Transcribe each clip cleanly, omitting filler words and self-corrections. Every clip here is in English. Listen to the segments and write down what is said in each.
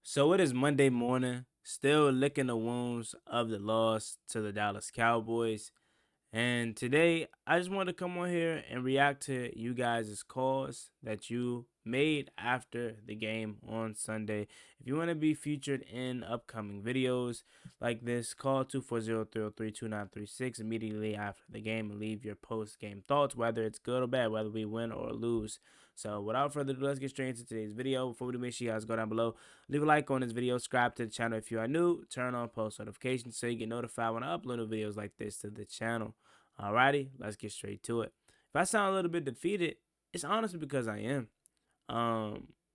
So it is Monday morning, still licking the wounds of the loss to the Dallas Cowboys. And today, I just want to come on here and react to you guys' calls that you made after the game on Sunday. If you want to be featured in upcoming videos like this, call 240-303-2936 immediately after the game and leave your post-game thoughts, whether it's good or bad, whether we win or lose. So without further ado, let's get straight into today's video. Before we do, make sure you guys go down below, leave a like on this video, subscribe to the channel if you are new, turn on post notifications so you get notified when I upload new videos like this to the channel. Alrighty, let's get straight to it. If I sound a little bit defeated, it's honestly because I am.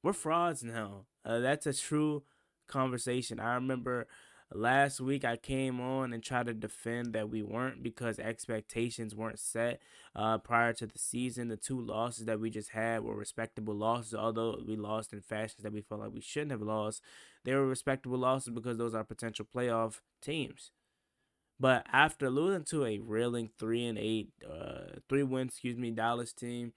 We're frauds now. That's a true conversation. I remember last week I came on and tried to defend that we weren't because expectations weren't set prior to the season. The two losses that we just had were respectable losses, although we lost in fashions that we felt like we shouldn't have lost. They were respectable losses because those are potential playoff teams. But after losing to a reeling 3-8, 3-win, Dallas team,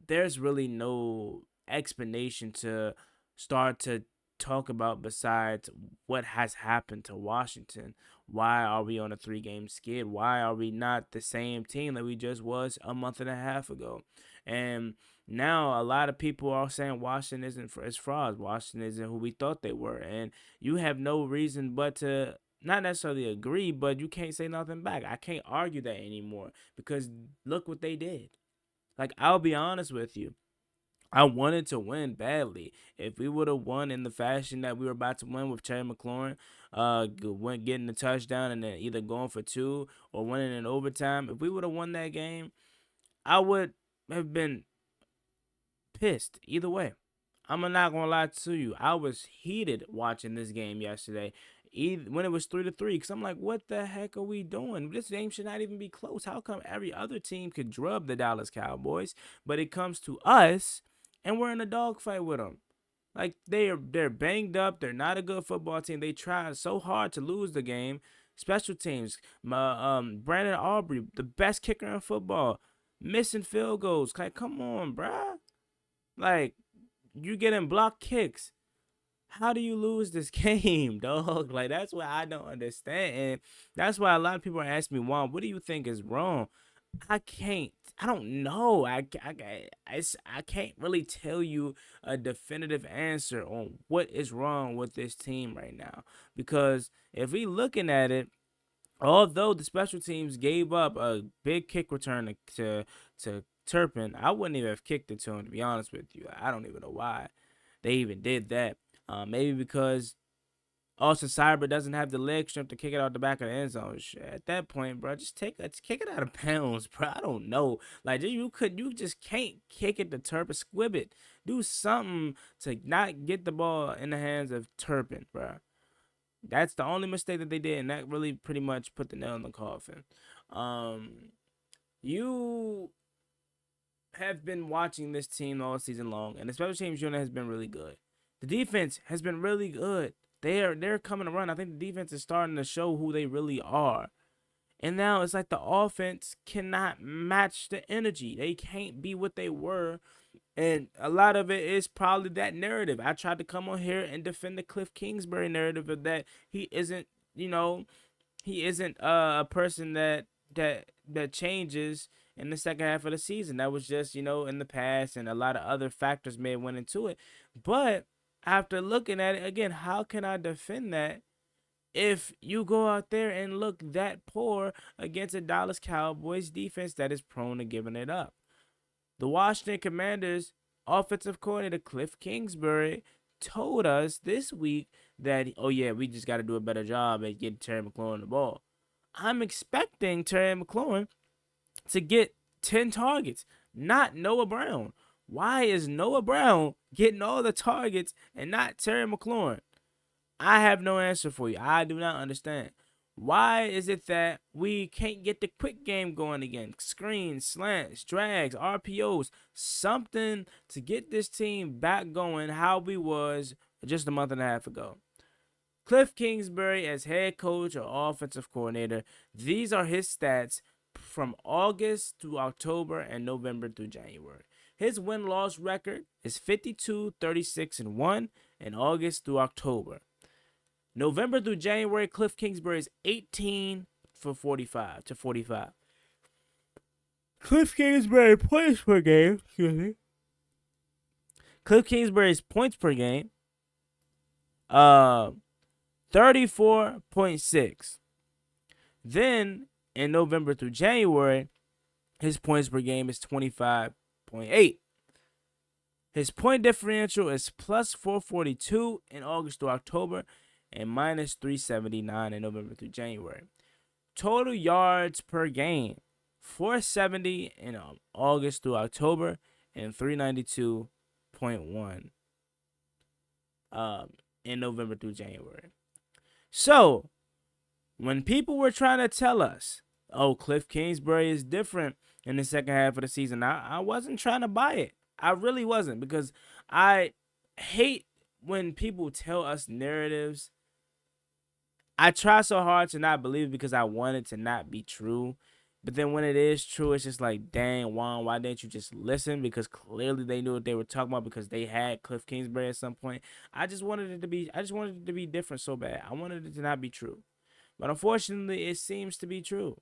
there's really no explanation to start to talk about besides what has happened to Washington. Why are we on a 3-game skid? Why are we not the same team that we just was a month and a half ago? And now a lot of people are saying Washington isn't is frauds. Washington isn't who we thought they were, and you have no reason but to not necessarily agree, but you can't say nothing back. I can't argue that anymore because look what they did. Like, I'll be honest with you. I wanted to win badly. If we would have won in the fashion that we were about to win with Terry McLaurin, getting the touchdown and then either going for two or winning in overtime, if we would have won that game, I would have been pissed either way. I'm not gonna lie to you. I was heated watching this game yesterday, when it was 3-3, because I'm like, what the heck are we doing? This game should not even be close. How come every other team could drub the Dallas Cowboys, but it comes to us and we're in a dogfight with them? Like they're banged up. They're not a good football team. They tried so hard to lose the game. Special teams, Brandon Aubrey, the best kicker in football, missing field goals. Like, come on, bruh. Like, you getting block kicks. How do you lose this game, dog? Like, that's what I don't understand. And that's why a lot of people are asking me, Juan, what do you think is wrong? I can't. I don't know. I can't really tell you a definitive answer on what is wrong with this team right now. Because if we looking at it, although the special teams gave up a big kick return to Turpin, I wouldn't even have kicked it to him, to be honest with you. I don't even know why they even did that. Maybe because Austin Cyber doesn't have the leg strength to kick it out the back of the end zone. At that point, bro, just kick it out of bounds, bro. I don't know. Like, you just can't kick it to Turpin. Squib it. Do something to not get the ball in the hands of Turpin, bro. That's the only mistake that they did, and that really pretty much put the nail in the coffin. You have been watching this team all season long, and the special teams unit has been really good. The defense has been really good. They're coming around. I think the defense is starting to show who they really are. And now it's like the offense cannot match the energy. They can't be what they were. And a lot of it is probably that narrative. I tried to come on here and defend the Cliff Kingsbury narrative of that he isn't, he isn't a person that changes in the second half of the season. That was just, in the past, and a lot of other factors may have went into it. But after looking at it again, how can I defend that if you go out there and look that poor against a Dallas Cowboys defense that is prone to giving it up? The Washington Commanders offensive coordinator Cliff Kingsbury told us this week that, oh yeah, we just got to do a better job at getting Terry McLaurin the ball. I'm expecting Terry McLaurin to get 10 targets, not Noah Brown. Why is Noah Brown getting all the targets and not Terry McLaurin? I have no answer for you. I do not understand. Why is it that we can't get the quick game going again? Screens, slants, drags, RPOs, something to get this team back going how we was just a month and a half ago. Cliff Kingsbury as head coach or offensive coordinator, these are his stats from August to October and November through January. His win-loss record is 52, 36, and 1. in August through October. November through January, Cliff Kingsbury is 18 for 45 to 45. Cliff Kingsbury points per game. Excuse me. Cliff Kingsbury's points per game, 34.6. Then in November through January, his points per game is 25.8. His point differential is plus 442 in August through October and minus 379 in November through January. Total yards per game, 470 in August through October and 392.1 in November through January. So, when people were trying to tell us, oh, Cliff Kingsbury is different in the second half of the season, I wasn't trying to buy it. I really wasn't, because I hate when people tell us narratives. I try so hard to not believe it because I want it to not be true. But then when it is true, it's just like, dang, Juan, why didn't you just listen? Because clearly they knew what they were talking about, because they had Cliff Kingsbury at some point. I just wanted it to be different so bad. I wanted it to not be true. But unfortunately, it seems to be true.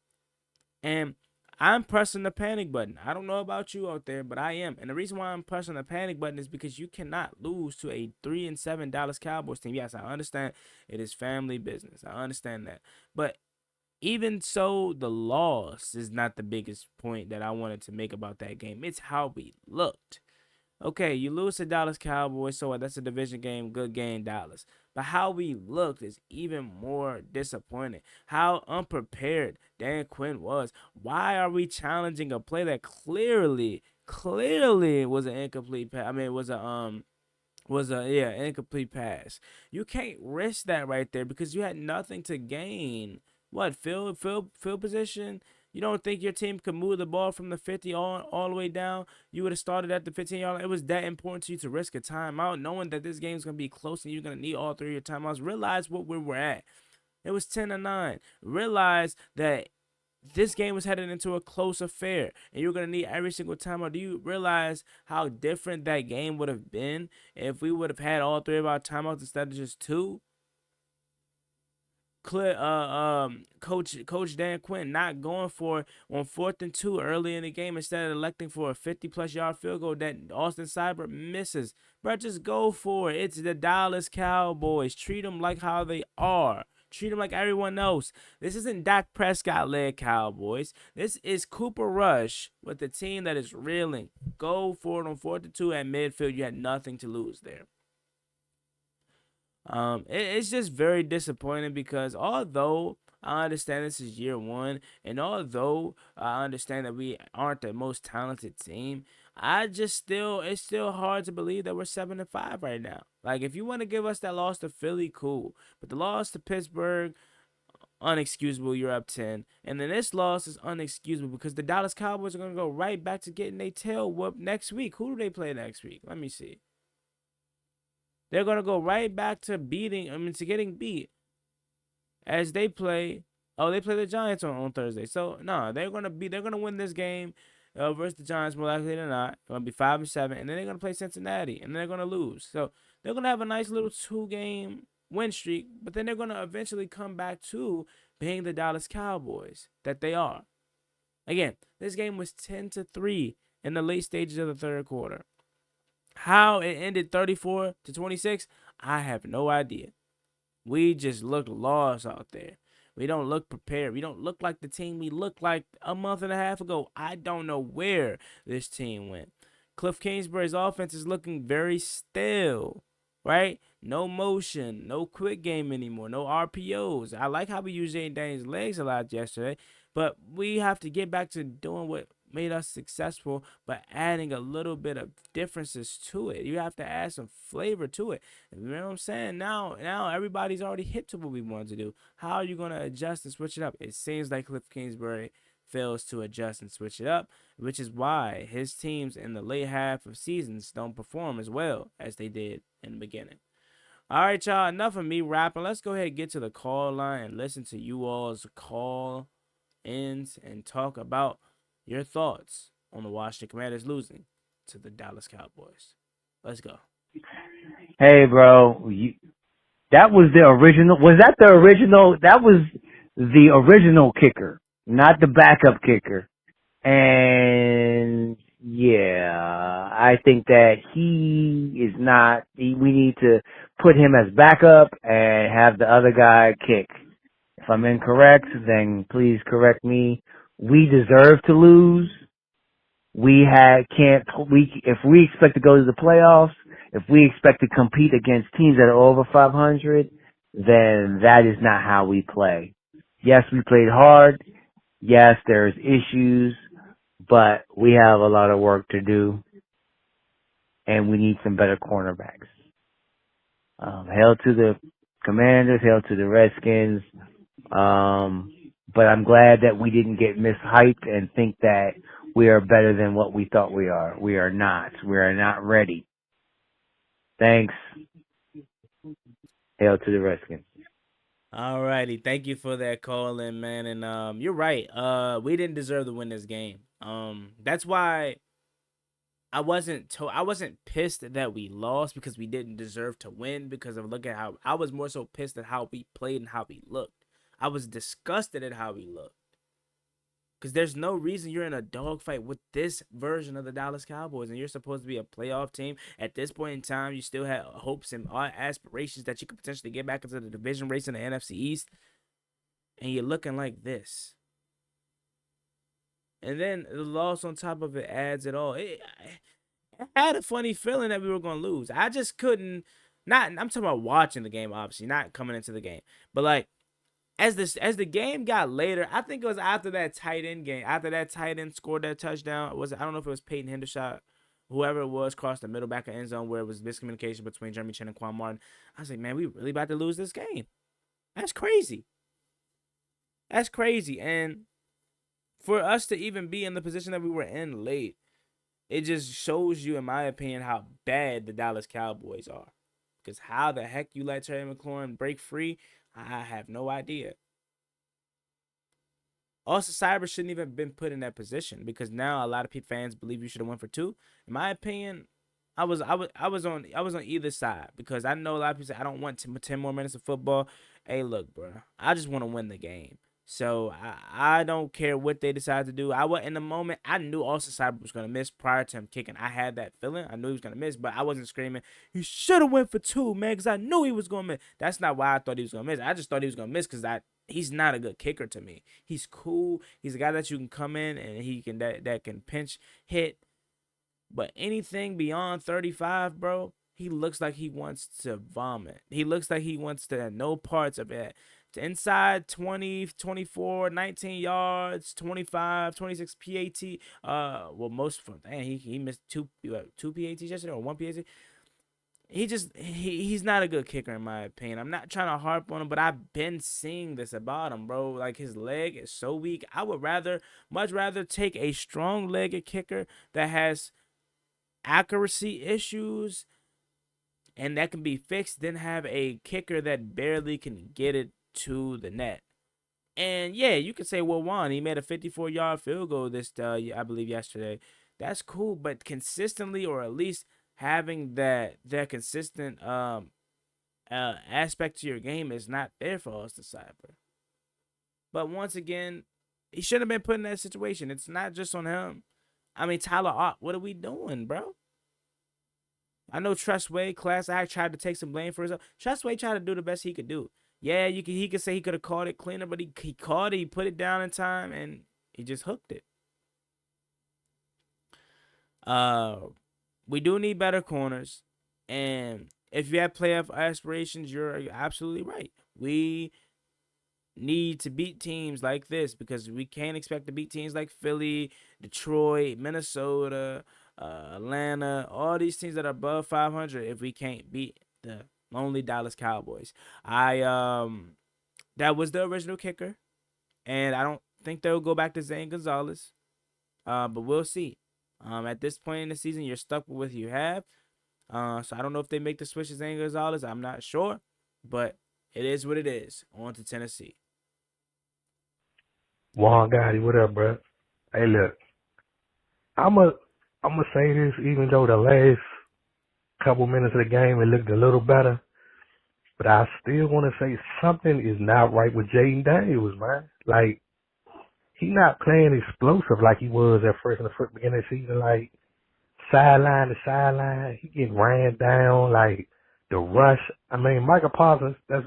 And I'm pressing the panic button. I don't know about you out there, but I am. And the reason why I'm pressing the panic button is because you cannot lose to a 3-7 Dallas Cowboys team. Yes, I understand it is family business. I understand that. But even so, the loss is not the biggest point that I wanted to make about that game. It's how we looked. Okay, you lose to Dallas Cowboys, so what? That's a division game, good game, Dallas. But how we looked is even more disappointing. How unprepared Dan Quinn was. Why are we challenging a play that clearly was an incomplete pass? I mean, it was a incomplete pass. You can't risk that right there because you had nothing to gain. What, field position? You don't think your team could move the ball from the 50 all the way down? You would have started at the 15-yard line. It was that important to you to risk a timeout, knowing that this game's going to be close and you're going to need all three of your timeouts. Realize what we were at. It was 10-9. Realize that this game was headed into a close affair, and you're going to need every single timeout. Do you realize how different that game would have been if we would have had all three of our timeouts instead of just two? Coach Dan Quinn not going for on 4th and 2 early in the game, instead of electing for a 50+ yard field goal that Austin Seibert misses. Bro, just go for it. It's the Dallas Cowboys. Treat them like how they are. Treat them like everyone else. This isn't Dak Prescott-led Cowboys. This is Cooper Rush with the team that is reeling. Go for it on 4th and 2 at midfield. You had nothing to lose there. It's just very disappointing because although I understand this is year one, and although I understand that we aren't the most talented team, it's still hard to believe that we're 7-5 right now. Like, if you want to give us that loss to Philly, cool, but the loss to Pittsburgh, unexcusable. You're up 10, and then this loss is unexcusable because the Dallas Cowboys are gonna go right back to getting their tail whooped next week. Who do they play next week? Let me see. They're going to go right back to getting beat as they play. Oh, they play the Giants on Thursday. So, no, they're going to win this game versus the Giants more likely than not. They're going to be 5-7, and then they're going to play Cincinnati, and then they're going to lose. So, they're going to have a nice little 2-game win streak, but then they're going to eventually come back to being the Dallas Cowboys that they are. Again, this game was 10-3 in the late stages of the third quarter. How it ended 34-26, I have no idea. We just looked lost out there. We don't look prepared. We don't look like the team we looked like a month and a half ago. I don't know where this team went. Cliff Kingsbury's offense is looking very stale, right? No motion, no quick game anymore, no RPOs. I like how we used Jay Daniels' legs a lot yesterday, but we have to get back to doing what made us successful, but adding a little bit of differences to it. You have to add some flavor to it. You know what I'm saying? Now everybody's already hit to what we wanted to do. How are you going to adjust and switch it up? It seems like Cliff Kingsbury fails to adjust and switch it up, which is why his teams in the late half of seasons don't perform as well as they did in the beginning. All right, y'all, enough of me rapping. Let's go ahead and get to the call line and listen to you all's call ins and talk about your thoughts on the Washington Commanders losing to the Dallas Cowboys. Let's go. Hey, bro, that was the original. Was that the original? That was the original kicker, not the backup kicker. And yeah, I think that he is not. We need to put him as backup and have the other guy kick. If I'm incorrect, then please correct me. We deserve to lose. We had can't we if we expect to go to the playoffs, if we expect to compete against teams that are over 500, then that is not how we play. Yes, we played hard. Yes, there's issues, but we have a lot of work to do, and we need some better cornerbacks. Hail to the Commanders, hail to the Redskins. But I'm glad that we didn't get mishyped and think that we are better than what we thought we are. We are not. We are not ready. Thanks. Hail to the Redskins. Alrighty, thank you for that call in, man. And you're right. We didn't deserve to win this game. That's why I wasn't pissed that we lost because we didn't deserve to win because of look at how I was more so pissed at how we played and how we looked. I was disgusted at how we looked. Because there's no reason you're in a dogfight with this version of the Dallas Cowboys, and you're supposed to be a playoff team. At this point in time, you still have hopes and aspirations that you could potentially get back into the division race in the NFC East, and you're looking like this. And then the loss on top of it adds it all. I had a funny feeling that we were going to lose. I just couldn't. Not. I'm talking about watching the game, obviously, not coming into the game, but like as the game got later, I think it was after that tight end game. After that tight end scored that touchdown, I don't know if it was Peyton Hendershot, whoever it was, crossed the middle back of end zone where it was miscommunication between Jeremy Chin and Quan Martin. I was like, man, we really about to lose this game. That's crazy. That's crazy. And for us to even be in the position that we were in late, it just shows you, in my opinion, how bad the Dallas Cowboys are. Because how the heck you let Terry McLaurin break free, I have no idea. Also, Cyber shouldn't even been put in that position because now a lot of fans believe you should have went for two. In my opinion, I was on either side because I know a lot of people say I don't want 10 more minutes of football. Hey, look, bro, I just want to win the game. So I don't care what they decide to do. I was in the moment. I knew Austin Cyber was gonna miss prior to him kicking. I had that feeling. I knew he was gonna miss, but I wasn't screaming. He should have went for two, man, because I knew he was gonna miss. That's not why I thought he was gonna miss. I just thought he was gonna miss because he's not a good kicker to me. He's cool. He's a guy that you can come in and he can that can pinch hit. But anything beyond 35, bro, he looks like he wants to vomit. He looks like he wants to have no parts of it. Inside 20, 24, 19 yards, 25, 26 PAT. Well, most from he missed two PATs yesterday or one PAT. He's not a good kicker in my opinion. I'm not trying to harp on him, but I've been seeing this about him, bro. Like his leg is so weak. I would much rather take a strong-legged kicker that has accuracy issues and that can be fixed than have a kicker that barely can get it to the net. And yeah, you could say, well, Juan, he made a 54-yard field goal I believe yesterday. That's cool, but consistently, or at least having that consistent aspect to your game is not there for Austin Cyber. But once again, he shouldn't have been put in that situation. It's not just on him. I mean, Tyler Ott, what are we doing, bro? I know Trustway, class act, tried to take some blame for himself. Trustway tried to do the best he could do. Yeah, he could say he could have caught it cleaner, but he caught it, he put it down in time, and he just hooked it. We do need better corners, and if you have playoff aspirations, you're absolutely right. We need to beat teams like this because we can't expect to beat teams like Philly, Detroit, Minnesota, Atlanta, all these teams that are above 500 if we can't beat the lonely Dallas Cowboys. That was the original kicker, and I don't think they'll go back to Zane Gonzalez. But we'll see. At this point in the season, you're stuck with what you have. So I don't know if they make the switch to Zane Gonzalez. I'm not sure, but it is what it is. On to Tennessee. Juan Gotti, what up, bro? Hey, look, I'm a say this, even though the last couple minutes of the game, it looked a little better. But I still want to say something is not right with Jaden Daniels, man. Like, he not playing explosive like he was at first in the first beginning of the season. Like, sideline to sideline, he getting ran down. Like, the rush. I mean, Michael Parsons, that's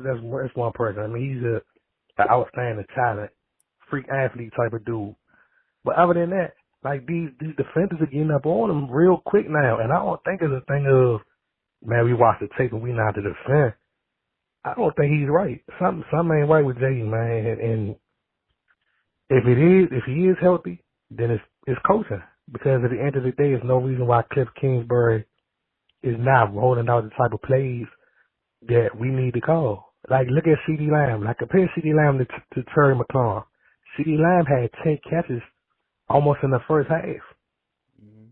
one person. I mean, he's an outstanding talent, freak athlete type of dude. But other than that, like, these defenders are getting up on him real quick now. And I don't think it's a thing of, man, we watch the tape and we not to defend. I don't think he's right. Something ain't right with Jaden, man. And if he is healthy, then it's coaching. Because at the end of the day, there's no reason why Cliff Kingsbury is not rolling out the type of plays that we need to call. Like, look at C.D. Lamb. Like, compare C.D. Lamb to Terry McLaurin. C.D. Lamb had 10 catches almost in the first half. Mm-hmm.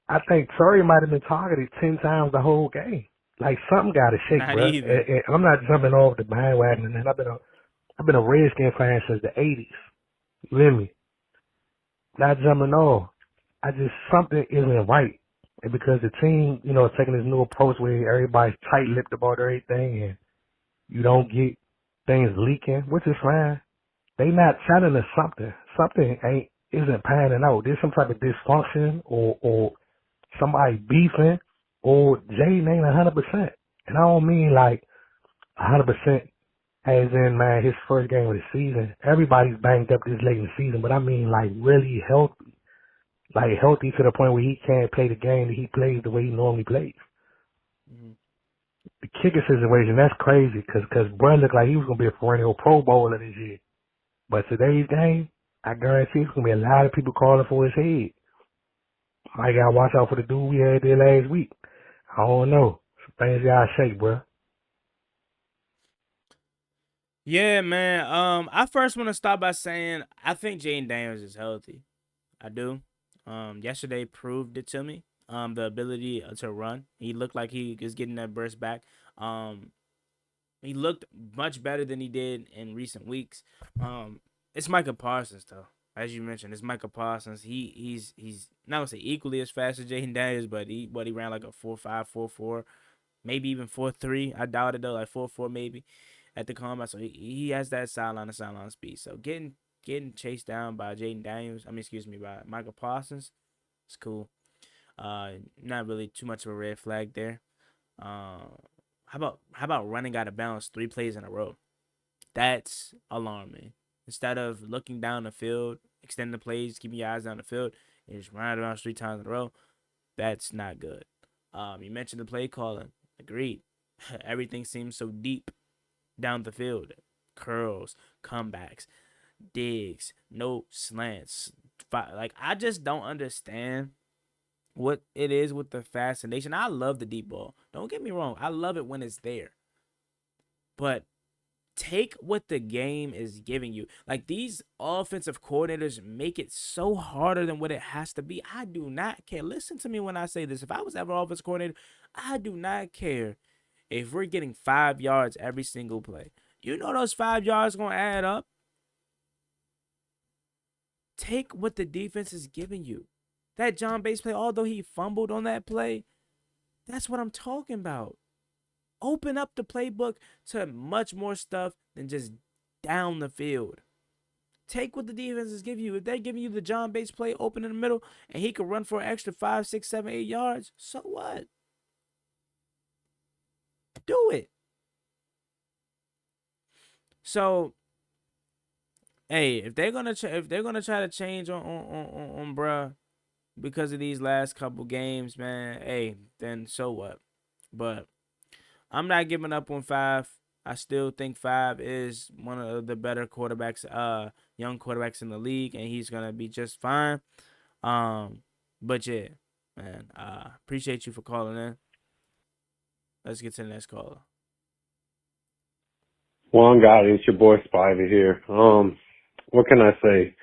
I think Terry might have been targeted 10 times the whole game. Like, something got to shake, Not bro. either. And I'm not jumping off the bandwagon, and I've been a Redskin fan since the 80s. You hear me? Not jumping off. Something isn't right. And because the team, is taking this new approach where everybody's tight-lipped about everything and you don't get things leaking, which is fine. They not telling us something. Something isn't panning out. There's some type of dysfunction or somebody beefing or Jaden ain't 100%. And I don't mean like 100% as in, man, his first game of the season. Everybody's banged up this late in the season, but I mean like really healthy. Like healthy to the point where he can't play the game that he plays the way he normally plays. Mm-hmm. The kicker situation, that's crazy because Brett looked like he was going to be a perennial Pro Bowler this year. But today's game, I guarantee it's going to be a lot of people calling for his head. I got to watch out for the dude we had there last week. I don't know. Some things got to shake, bro. Yeah, man. I first want to start by saying I think Jaden Daniels is healthy. I do. Yesterday proved it to me. The ability to run. He looked like he is getting that burst back. He looked much better than he did in recent weeks. It's Micah Parsons though, as you mentioned. It's Micah Parsons. He's not gonna say equally as fast as Jaden Daniels, but he ran like a 4.5, 4.4, maybe even 4.3. I doubt it though, like 4.4 maybe at the combine. So he has that sideline to sideline speed. So getting chased down by Jaden Daniels, by Micah Parsons, it's cool. Not really too much of a red flag there. How about running out of bounds 3 plays in a row? That's alarming. Instead of looking down the field, extending the plays, keeping your eyes down the field, and just run out of bounds 3 times in a row, that's not good. You mentioned the play calling. Agreed. Everything seems so deep down the field. Curls, comebacks, digs, no slants. Like, I just don't understand what it is with the fascination. I love the deep ball. Don't get me wrong. I love it when it's there. But take what the game is giving you. Like, these offensive coordinators make it so harder than what it has to be. I do not care. Listen to me when I say this. If I was ever offensive coordinator, I do not care if we're getting 5 yards every single play. You know those 5 yards going to add up. Take what the defense is giving you. That John Bates play, although he fumbled on that play, that's what I'm talking about. Open up the playbook to much more stuff than just down the field. Take what the defense is giving you. If they're giving you the John Bates play open in the middle and he could run for an extra 5, 6, 7, 8 yards, so what? Do it. So, hey, if they're gonna try to change on bruh because of these last couple games, man, hey, then so what? But I'm not giving up on 5. I still think 5 is one of the better quarterbacks, young quarterbacks in the league, and he's gonna be just fine. But yeah, man, appreciate you for calling in. Let's get to the next caller. Juan Gotti, it's your boy Spivey here. What can I say?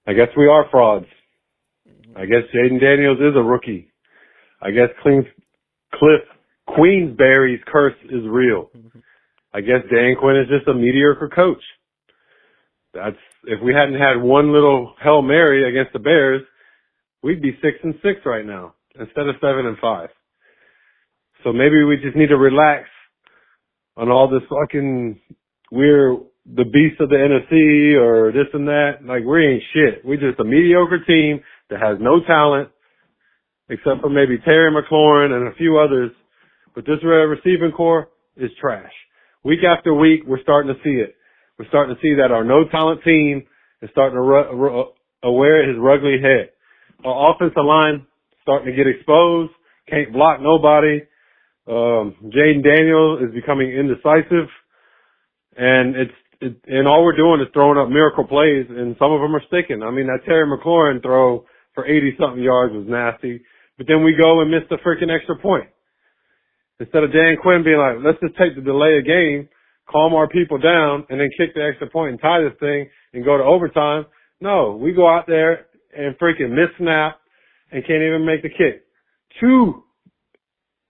I guess we are frauds. I guess Jaden Daniels is a rookie. I guess Cliff Queensberry's curse is real. I guess Dan Quinn is just a mediocre coach. If we hadn't had one little Hail Mary against the Bears, we'd be 6-6 right now. instead of 7-5. So maybe we just need to relax on all this fucking we're the beast of the NFC or this and that. Like we ain't shit. We're just a mediocre team that has no talent except for maybe Terry McLaurin and a few others. But this receiving core is trash. Week after week, we're starting to see it. We're starting to see that our no talent team is starting to wear his ugly head. Our offensive line starting to get exposed. Can't block nobody. Jaden Daniels is becoming indecisive, and and all we're doing is throwing up miracle plays, and some of them are sticking. I mean, that Terry McLaurin throw for 80-something yards was nasty, but then we go and miss the freaking extra point. Instead of Dan Quinn being like, let's just take the delay of game, calm our people down, and then kick the extra point and tie this thing and go to overtime. No, we go out there and freaking miss snap and can't even make the kick. 2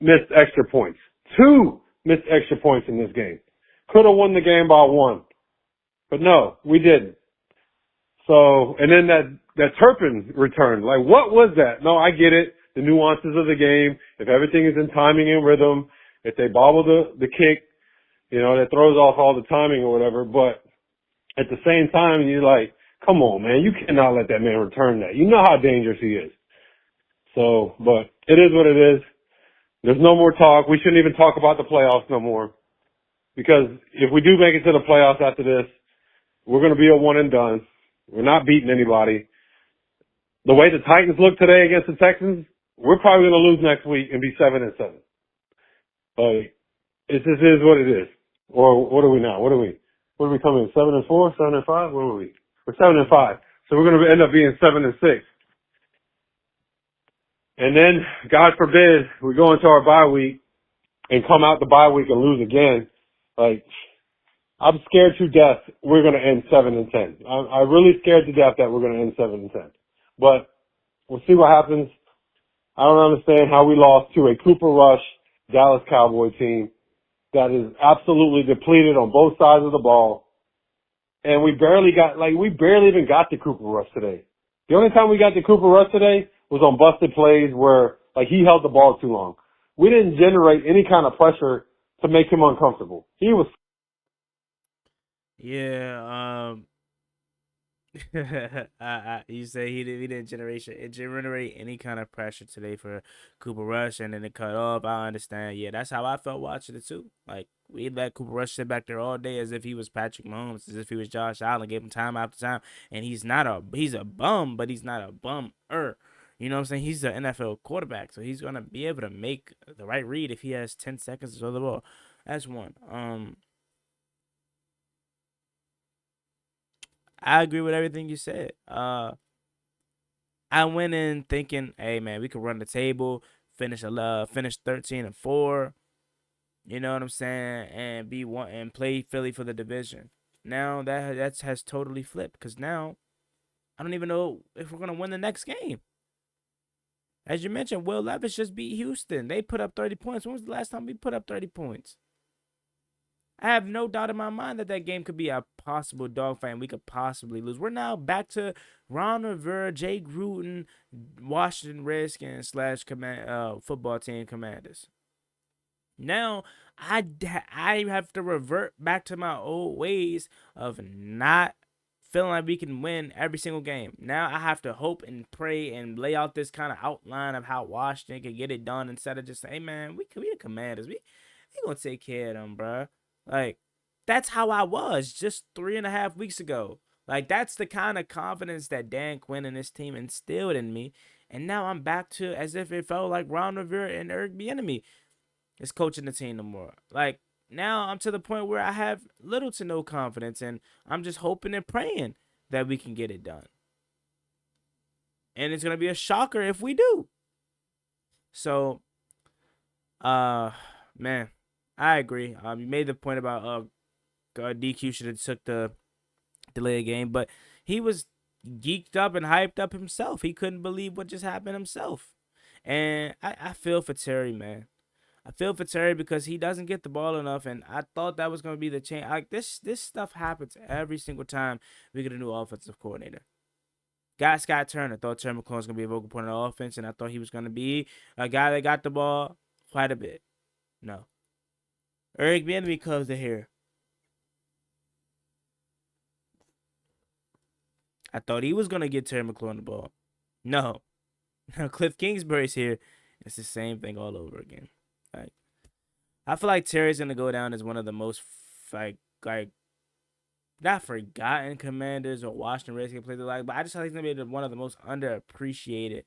missed extra points. 2 missed extra points in this game. Could have won the game by 1. But no, we didn't. So, and then that Turpin return, like what was that? No, I get it. The nuances of the game. If everything is in timing and rhythm, if they bobble the kick, that throws off all the timing or whatever. But at the same time, you're like, come on, man, you cannot let that man return that. You know how dangerous he is. So, but it is what it is. There's no more talk. We shouldn't even talk about the playoffs no more. Because if we do make it to the playoffs after this, we're going to be a one and done. We're not beating anybody. The way the Titans look today against the Texans, we're probably going to lose next week and be 7-7. But it just is what it is. Or what are we now? What are we coming in? 7-4, 7-5? Where were we? We're 7-5. So we're going to end up being 7-6. And then, God forbid, we go into our bye week and come out the bye week and lose again. Like, I'm scared to death we're going to end 7-10. I'm really scared to death that we're going to end 7-10. But we'll see what happens. I don't understand how we lost to a Cooper Rush Dallas Cowboy team that is absolutely depleted on both sides of the ball. And we barely even got to Cooper Rush today. The only time we got to Cooper Rush today was on busted plays where, he held the ball too long. We didn't generate any kind of pressure to make him uncomfortable. He was. Yeah, you say he didn't generate any kind of pressure today for Cooper Rush, and then it cut off. I understand. Yeah, that's how I felt watching it too. Like we let Cooper Rush sit back there all day as if he was Patrick Mahomes, as if he was Josh Allen, gave him time after time, and he's a bum, but he's not a bum-er. You know what I'm saying? He's an NFL quarterback, so he's gonna be able to make the right read if he has 10 seconds to throw the ball. That's one. I agree with everything you said. I went in thinking, hey man, we could run the table, finish 13-4. You know what I'm saying, and be one and play Philly for the division. Now that has totally flipped because now I don't even know if we're gonna win the next game. As you mentioned, Will Levis just beat Houston. They put up 30 points. When was the last time we put up 30 points? I have no doubt in my mind that game could be a possible dogfight and we could possibly lose. We're now back to Ron Rivera, Jay Gruden, Washington Redskins / football team Commanders. Now, I have to revert back to my old ways of not feeling like we can win every single game. Now I have to hope and pray and lay out this kind of outline of how Washington can get it done instead of just saying, hey man, we the Commanders. We gonna take care of them, bro. Like, that's how I was just 3.5 weeks ago. Like, that's the kind of confidence that Dan Quinn and his team instilled in me. And now I'm back to as if it felt like Ron Rivera and Eric Bieniemy is coaching the team no more. Like, now I'm to the point where I have little to no confidence, and I'm just hoping and praying that we can get it done. And it's going to be a shocker if we do. So, man, I agree. You made the point about DQ should have took the delay game, but he was geeked up and hyped up himself. He couldn't believe what just happened himself. And I feel for Terry, man. I feel for Terry because he doesn't get the ball enough, and I thought that was going to be the change. Like this stuff happens every single time we get a new offensive coordinator. got Scott Turner. Thought Terry McLaurin was going to be a vocal point of the offense, and I thought he was going to be a guy that got the ball quite a bit. No. Eric Bieniemy comes in here. I thought he was going to get Terry McLaurin the ball. No. Cliff Kingsbury's here. It's the same thing all over again. Like, I feel like Terry's going to go down as one of the most, like not forgotten Commanders or Washington Redskins players like, but I just feel like he's going to be one of the most underappreciated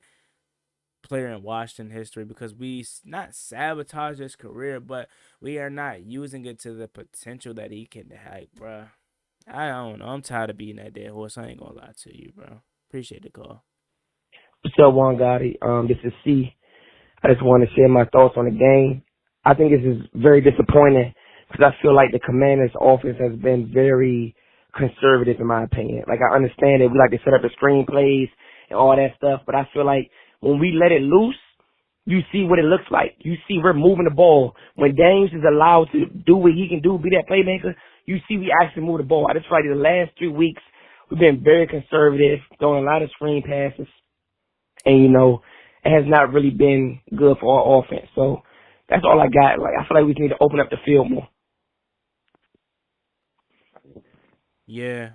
player in Washington history because we not sabotage his career, but we are not using it to the potential that he can have, bro. I don't know. I'm tired of beating that dead horse. I ain't gonna lie to you, bro. Appreciate the call. What's up, Juan Gotti? This is C. I just want to share my thoughts on the game. I think this is very disappointing because I feel like the Commanders' offense has been very conservative, in my opinion. Like, I understand that we like to set up the screenplays and all that stuff, but I feel like when we let it loose, you see what it looks like. You see we're moving the ball. When James is allowed to do what he can do, be that playmaker, you see we actually move the ball. I just feel like the last 3 weeks, we've been very conservative, throwing a lot of screen passes. And, it has not really been good for our offense. So that's all I got. Like, I feel like we need to open up the field more. Yeah.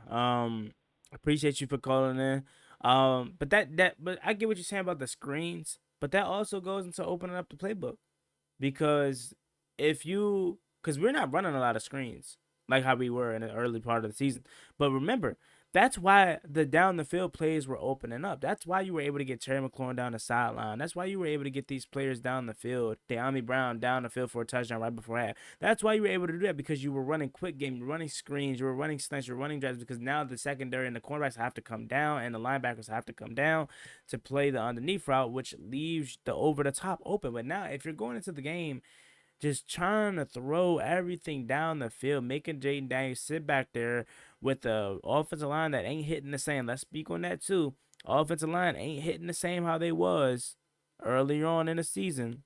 Appreciate you for calling in. But but I get what you're saying about the screens, but that also goes into opening up the playbook because because we're not running a lot of screens like how we were in the early part of the season. But remember, that's why the down the field plays were opening up. That's why you were able to get Terry McLaurin down the sideline. That's why you were able to get these players down the field. De'Ami Brown down the field for a touchdown right before half. That's why you were able to do that because you were running quick game, you were running screens, you were running stunts, you were running drives because now the secondary and the cornerbacks have to come down and the linebackers have to come down to play the underneath route, which leaves the over the top open. But now if you're going into the game just trying to throw everything down the field, making Jaden Daniels sit back there with the offensive line that ain't hitting the same. Let's speak on that too. Offensive line ain't hitting the same how they was earlier on in the season.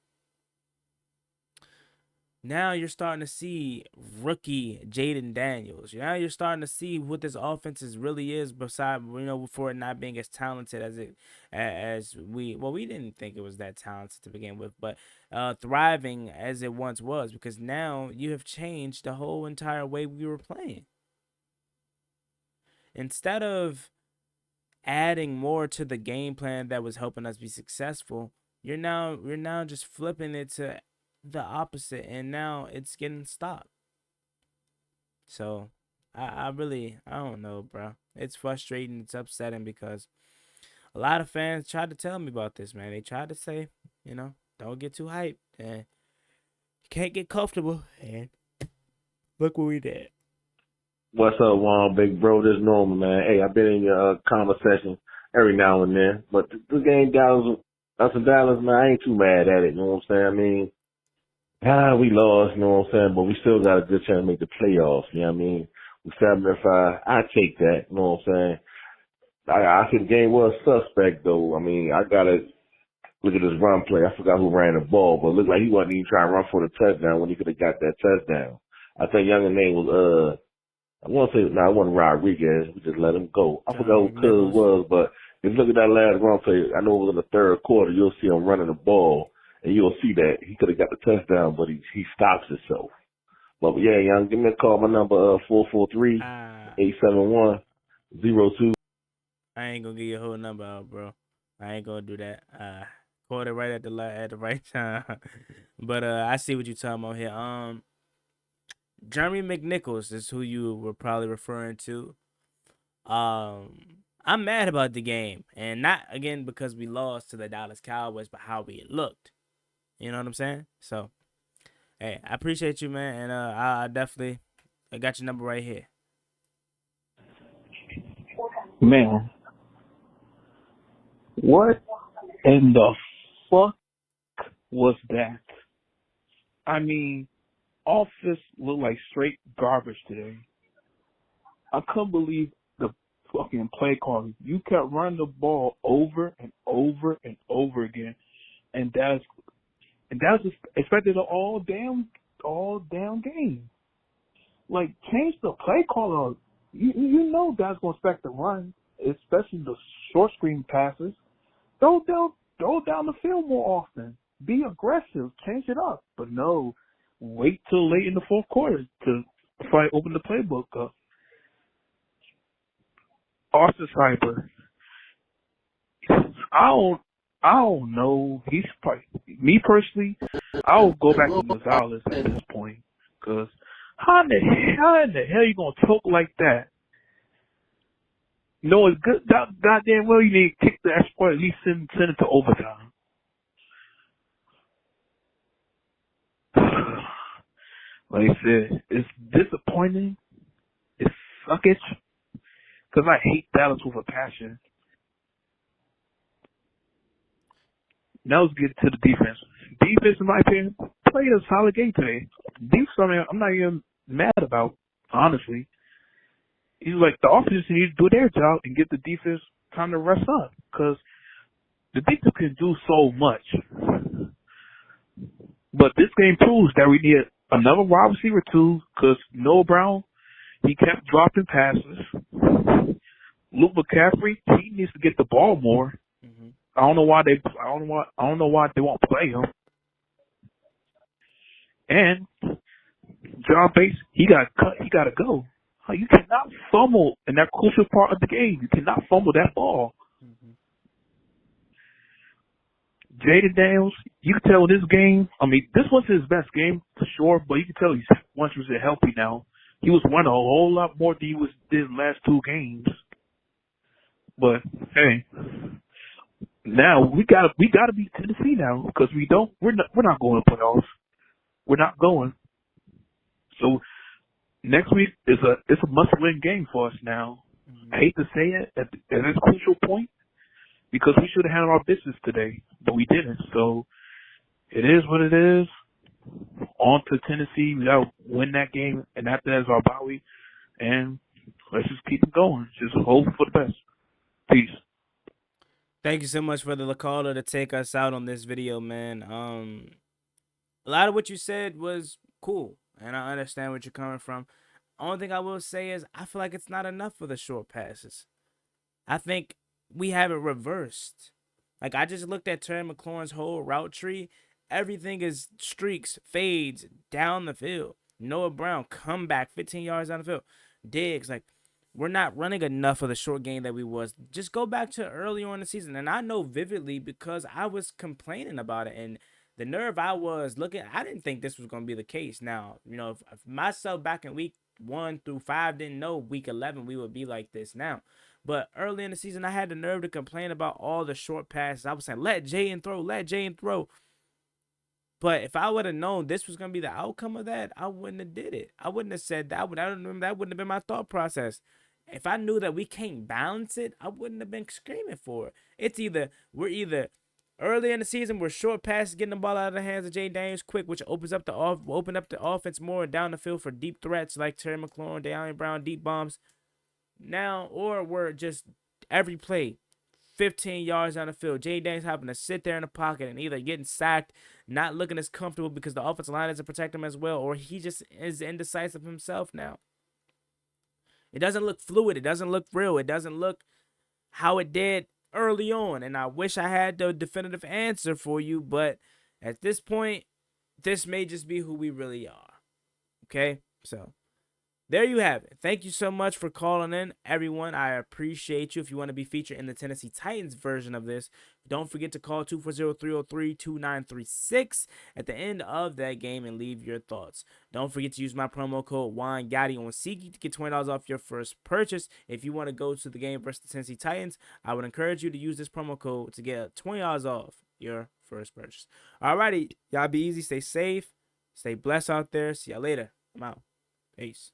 Now you're starting to see rookie Jaden Daniels. Now you're starting to see what this offense really is. Besides, before it not being as talented as we didn't think it was that talented to begin with, but thriving as it once was. Because now you have changed the whole entire way we were playing. Instead of adding more to the game plan that was helping us be successful, you're now just flipping it to the opposite, and now it's getting stopped. So I don't know, bro. It's frustrating, it's upsetting because a lot of fans tried to tell me about this, man. They tried to say, don't get too hyped and you can't get comfortable, and look where we did. What's up, Juan, big bro? This Norman, man. Hey, I've been in your conversation every now and then, but the game us in Dallas, man, I ain't too mad at it. You know what I'm saying? I mean, we lost, you know what I'm saying, but we still got a good chance to make the playoffs, you know what I mean? We 7-5. I take that, you know what I'm saying? I think the game was suspect, though. I mean, I got to look at this run play. I forgot who ran the ball, but it looked like he wasn't even trying to run for the touchdown when he could have got that touchdown. I think younger name was, I want to say, it wasn't Rodriguez. We just let him go. I forgot who Cuz was, but if you look at that last run play, I know it was in the third quarter, you'll see him running the ball. And you'll see that he could have got the touchdown, but he stops himself. But yeah, young, give me a call. My number 443-871-02. I ain't gonna give you a whole number out, bro. I ain't gonna do that. Called it right at the right time. But I see what you're talking about here. Jeremy McNichols is who you were probably referring to. I'm mad about the game, and not again because we lost to the Dallas Cowboys, but how we looked. You know what I'm saying? So, hey, I appreciate you, man, and I got your number right here. Man, what in the fuck was that? I mean, offense looked like straight garbage today. I couldn't believe the fucking play calling. You kept running the ball over and over and over again, and that's expected all damn game. Like, change the play caller. You know that's gonna expect to run. especially the short screen passes. Throw down the field more often. Be aggressive. Change it up. But no, wait till late in the fourth quarter to try to open the playbook up. Austin Cyber. I don't know. He's probably, me personally, I'll go back to Gonzalez at this point. Because how in the hell you going to choke like that? No, it's good. Goddamn well you need to kick the extra point, at least send it to overtime. Like I said, it's disappointing. It's suckish. Because I hate Dallas with a passion. Now let's get to the defense. Defense, in my opinion, played a solid game today. Defense, I mean, I'm not even mad about, honestly. He's like, the offense needs to do their job and get the defense time to rest up. Because the defense can do so much. But this game proves that we need another wide receiver too, because Noah Brown, he kept dropping passes. Luke McCaffrey, he needs to get the ball more. Mm-hmm. I don't know why they won't play him. And John Bates, he got cut. He got to go. You cannot fumble in that crucial part of the game. You cannot fumble that ball. Mm-hmm. Jaden Daniels, you can tell in this game. I mean, this wasn't his best game for sure, but you can tell he's once he was healthy now. He was running a whole lot more than he did in the last two games. But hey, now we gotta beat Tennessee now because we're not going to playoffs. We're not going. So next week it's a must-win game for us now. Mm-hmm. I hate to say it at this crucial point because we should have handled our business today, but we didn't. So it is what it is. On to Tennessee. We gotta win that game, and after that is our bye week. And let's just keep it going. Just hope for the best. Peace. Thank you so much for the caller to take us out on this video, man. A lot of what you said was cool, and I understand where you're coming from. Only thing I will say is I feel like it's not enough for the short passes. I think we have it reversed. Like, I just looked at Terry McLaurin's whole route tree. Everything is streaks, fades, down the field. Noah Brown, comeback, 15 yards down the field. Diggs, like, we're not running enough of the short game that we was. Just go back to early on in the season. And I know vividly because I was complaining about it. And the nerve I was looking, I didn't think this was going to be the case. Now, you know, if myself back in week 1 through 5 didn't know week 11 we would be like this now. But early in the season, I had the nerve to complain about all the short passes. I was saying, let Jaden throw. But if I would have known this was going to be the outcome of that, I wouldn't have did it. I wouldn't have said that. That wouldn't have been my thought process. If I knew that we can't balance it, I wouldn't have been screaming for it. We're either early in the season, we're short passes, getting the ball out of the hands of Jay Daniels quick, which opens up open up the offense more down the field for deep threats like Terry McLaurin, Deion Brown, deep bombs. Now, or we're just every play 15 yards down the field. Jay Daniels having to sit there in the pocket and either getting sacked, not looking as comfortable because the offensive line doesn't protect him as well, or he just is indecisive himself now. It doesn't look fluid. It doesn't look real. It doesn't look how it did early on. And I wish I had the definitive answer for you, but at this point, this may just be who we really are. Okay? So there you have it. Thank you so much for calling in, everyone. I appreciate you. If you want to be featured in the Tennessee Titans version of this, don't forget to call 240-303-2936 at the end of that game and leave your thoughts. Don't forget to use my promo code JGTS on SeatGeek to get $20 off your first purchase. If you want to go to the game versus the Tennessee Titans, I would encourage you to use this promo code to get $20 off your first purchase. Alrighty, y'all be easy, stay safe, stay blessed out there. See y'all later. I'm out. Peace.